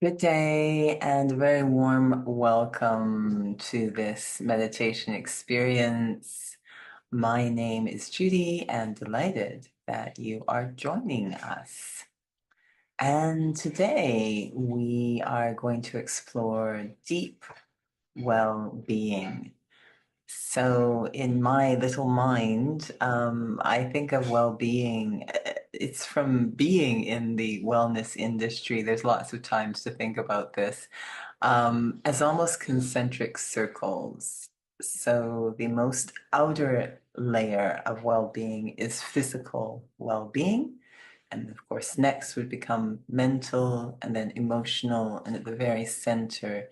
Good day and a very warm welcome to this meditation experience. My name is Judy and delighted that you are joining us. And today we are going to explore deep well-being. So in my little mind, I think of well-being, it's from being in the wellness industry. There's lots of times to think about this as almost concentric circles. So the most outer layer of well-being is physical well-being. And of course, next would become mental and then emotional, and at the very center,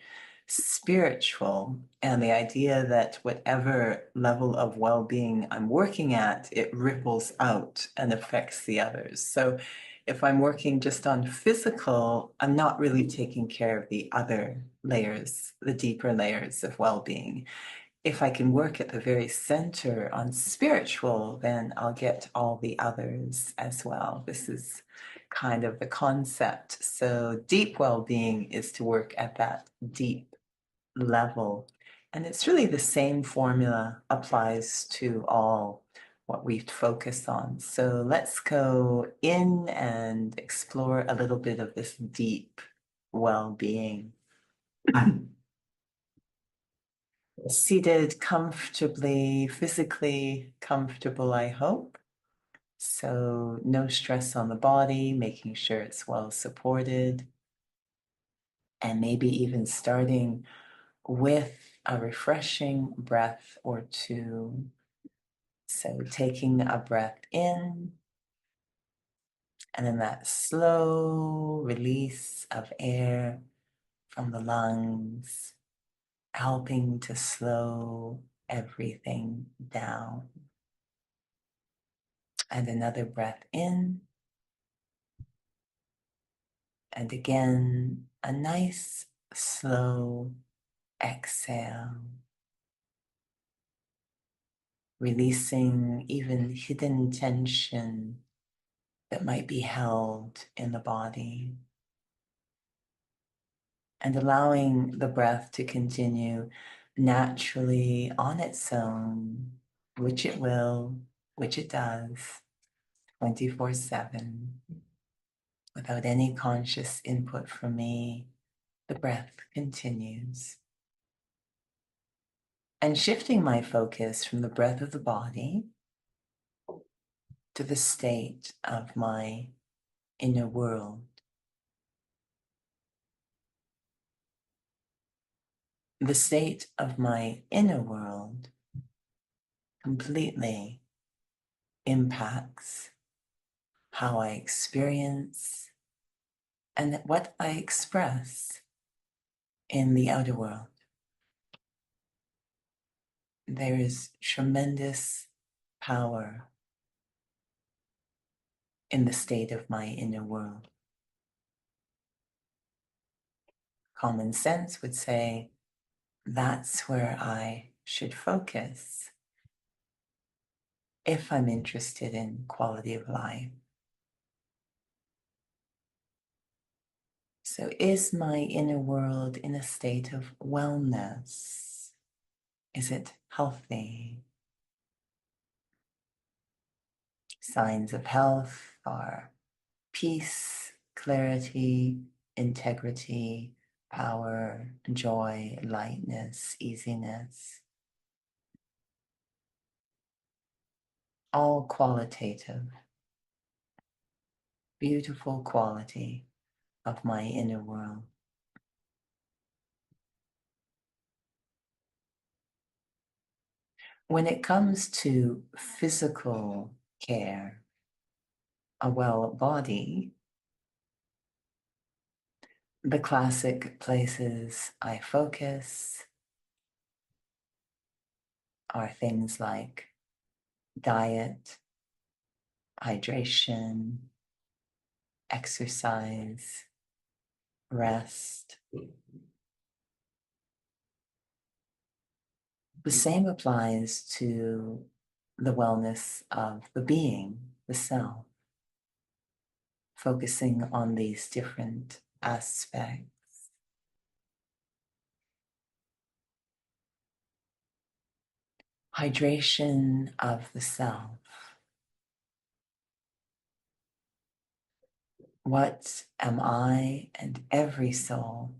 spiritual. And the idea that whatever level of well-being I'm working at, it ripples out and affects the others. So if I'm working just on physical, I'm not really taking care of the other layers, the deeper layers of well-being. If I can work at the very center on spiritual, then I'll get all the others as well. This is kind of the concept. So deep well-being is to work at that deep level. And it's really the same formula applies to all what we've focused on. So let's go in and explore a little bit of this deep well-being. Seated comfortably, physically comfortable, I hope. So no stress on the body, making sure it's well supported. And maybe even starting with a refreshing breath or two. So taking a breath in, and then that slow release of air from the lungs, helping to slow everything down. And another breath in. And again, a nice slow exhale. Releasing even hidden tension that might be held in the body. And allowing the breath to continue naturally on its own, which it will, which it does, 24/7, without any conscious input from me. The breath continues. And shifting my focus from the breath of the body to the state of my inner world. The state of my inner world completely impacts how I experience and what I express in the outer world. There is tremendous power in the state of my inner world. Common sense would say that's where I should focus if I'm interested in quality of life. So is my inner world in a state of wellness? Is it healthy? Signs of health are peace, clarity, integrity, power, joy, lightness, easiness. All qualitative, beautiful quality of my inner world. When it comes to physical care, a well body, the classic places I focus are things like diet, hydration, exercise, rest. The same applies to the wellness of the being, the self, focusing on these different aspects. Hydration of the self. What am I and every soul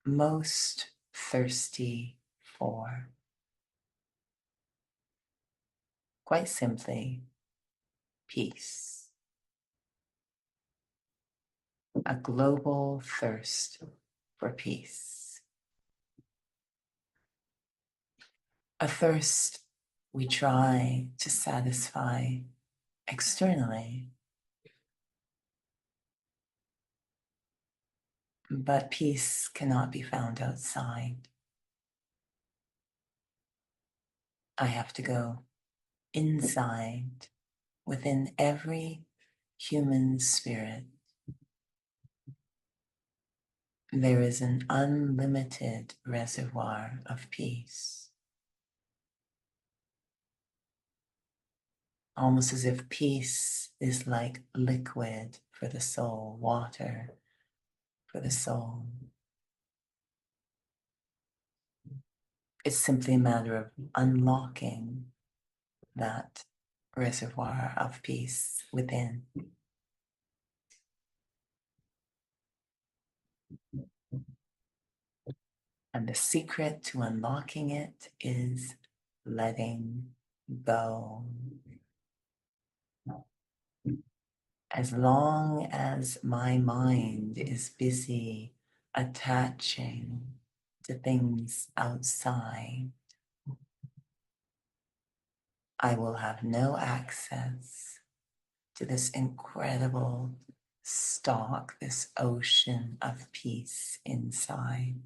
most thirsty for? Quite simply, peace. A global thirst for peace. A thirst we try to satisfy externally, but peace cannot be found outside. I have to go inside within every human spirit. There is an unlimited reservoir of peace, almost as if peace is like liquid for the soul, water for the soul. It's simply a matter of unlocking that reservoir of peace within. And the secret to unlocking it is letting go. As long as my mind is busy attaching to things outside, I will have no access to this incredible stock, this ocean of peace inside.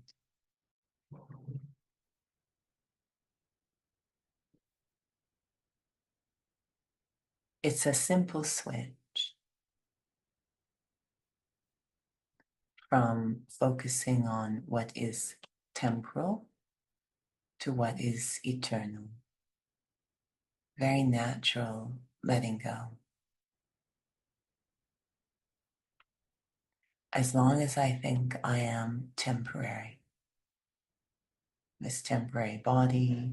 It's a simple switch from focusing on what is temporal to what is eternal. Very natural letting go. As long as I think I am temporary, this temporary body,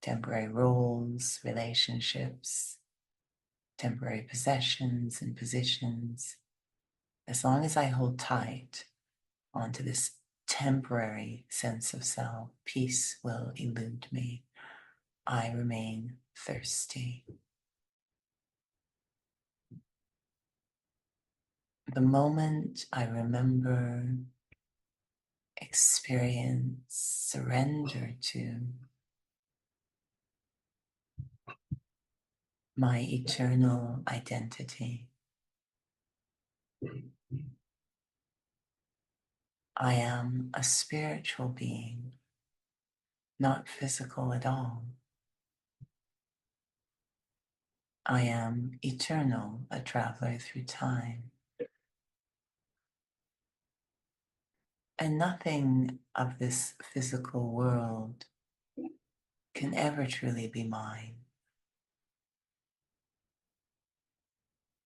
temporary roles, relationships, temporary possessions and positions, as long as I hold tight onto this temporary sense of self, peace will elude me. I remain thirsty. The moment I remember, experience, surrender to my eternal identity, I am a spiritual being, not physical at all. I am eternal, a traveler through time. And nothing of this physical world can ever truly be mine.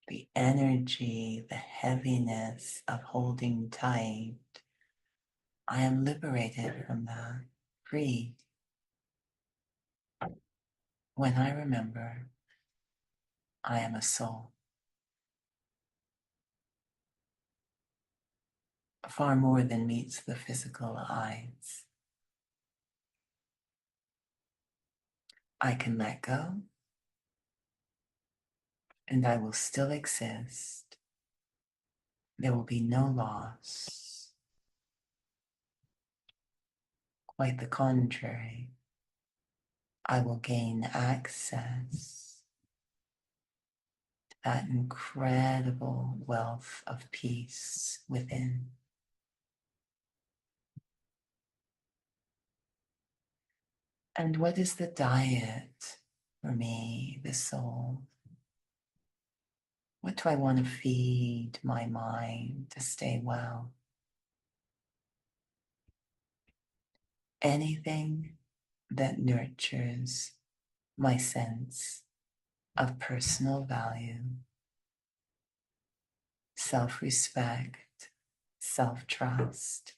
The energy, the heaviness of holding tight, I am liberated from that, free. When I remember, I am a soul. Far more than meets the physical eyes. I can let go, and I will still exist. There will be no loss. Quite the contrary, I will gain access to that incredible wealth of peace within. And what is the diet for me, the soul? What do I want to feed my mind to stay well? Anything that nurtures my sense of personal value, self-respect, self-trust,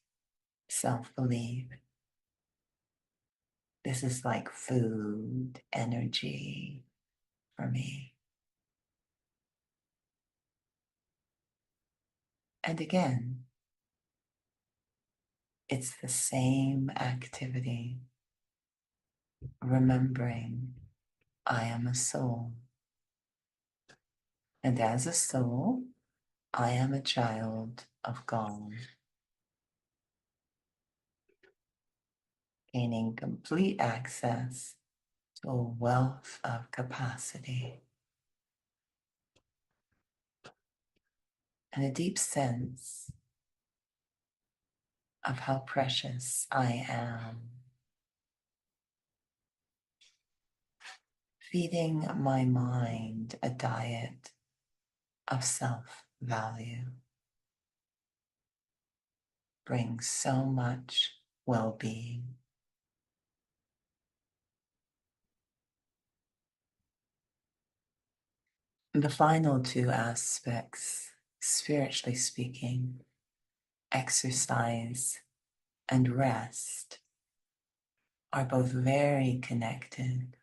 self-belief. This is like food, energy for me. And again, it's the same activity, remembering I am a soul. And as a soul, I am a child of God, gaining complete access to a wealth of capacity and a deep sense of how precious I am, feeding my mind a diet of self-value brings so much well-being. The final two aspects, spiritually speaking, exercise and rest, are both very connected.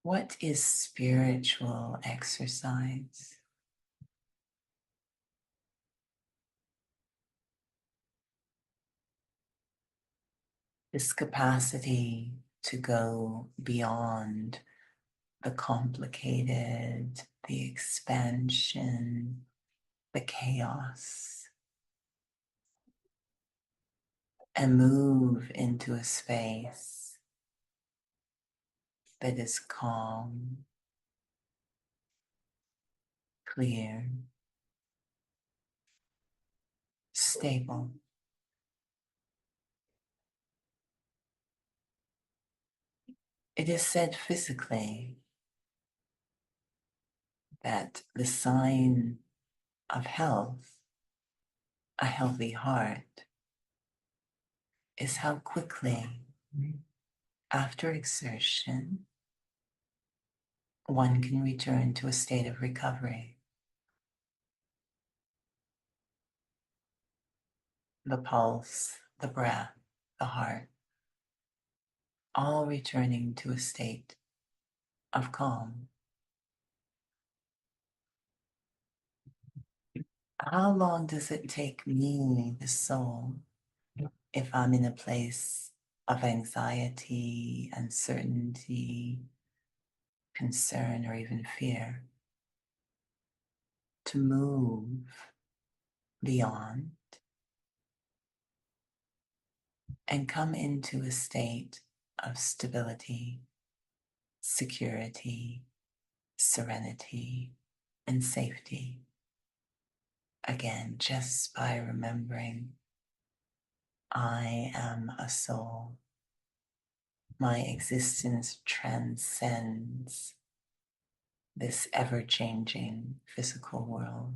What is spiritual exercise? This capacity to go beyond the complicated, the expansion, the chaos, and move into a space that is calm, clear, stable. It is said physically that the sign of health, a healthy heart, is how quickly, after exertion, one can return to a state of recovery. The pulse, the breath, the heart, all returning to a state of calm. How long does it take me, the soul, if I'm in a place of anxiety, uncertainty, concern, or even fear, to move beyond and come into a state of stability, security, serenity, and safety? Again, just by remembering I am a soul. My existence transcends this ever-changing physical world.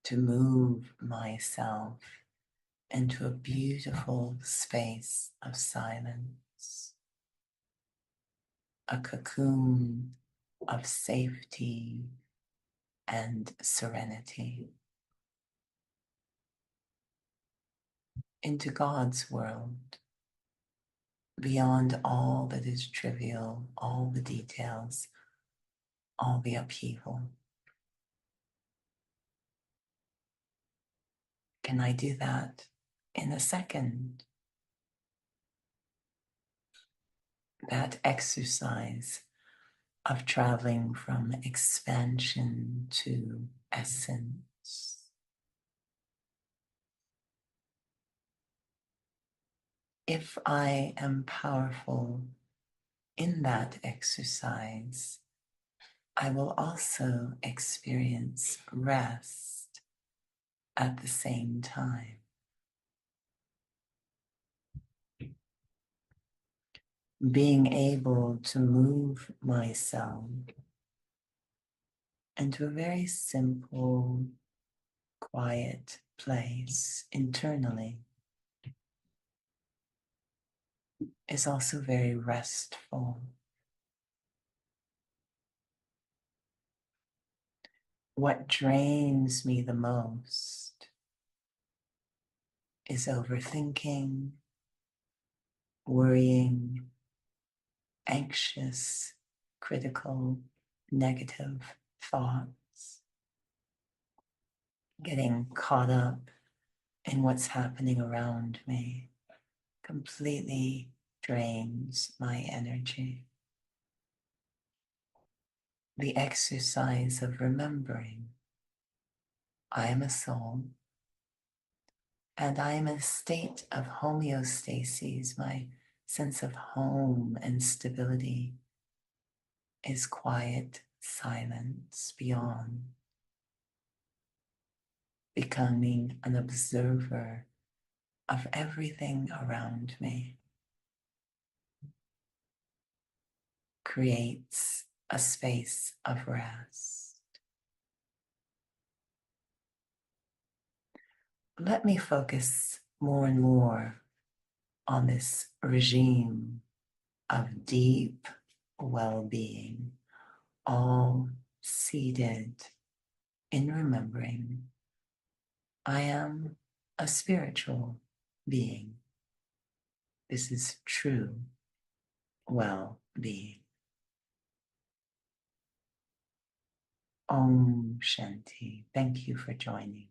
To move myself into a beautiful space of silence, a cocoon of safety and serenity, into God's world, beyond all that is trivial, all the details, all the upheaval. Can I do that in a second? That exercise of traveling from expansion to essence. If I am powerful in that exercise, I will also experience rest at the same time. Being able to move myself into a very simple, quiet place internally is also very restful. What drains me the most is overthinking, worrying, anxious, critical, negative thoughts, getting caught up in what's happening around me completely drains my energy. The exercise of remembering I am a soul and I am in a state of homeostasis. My sense of home and stability is quiet silence beyond becoming an observer of everything around me creates a space of rest. Let me focus more and more on this regime of deep well-being, all seated in remembering I am a spiritual being. This is true well-being. Om Shanti. Thank you for joining.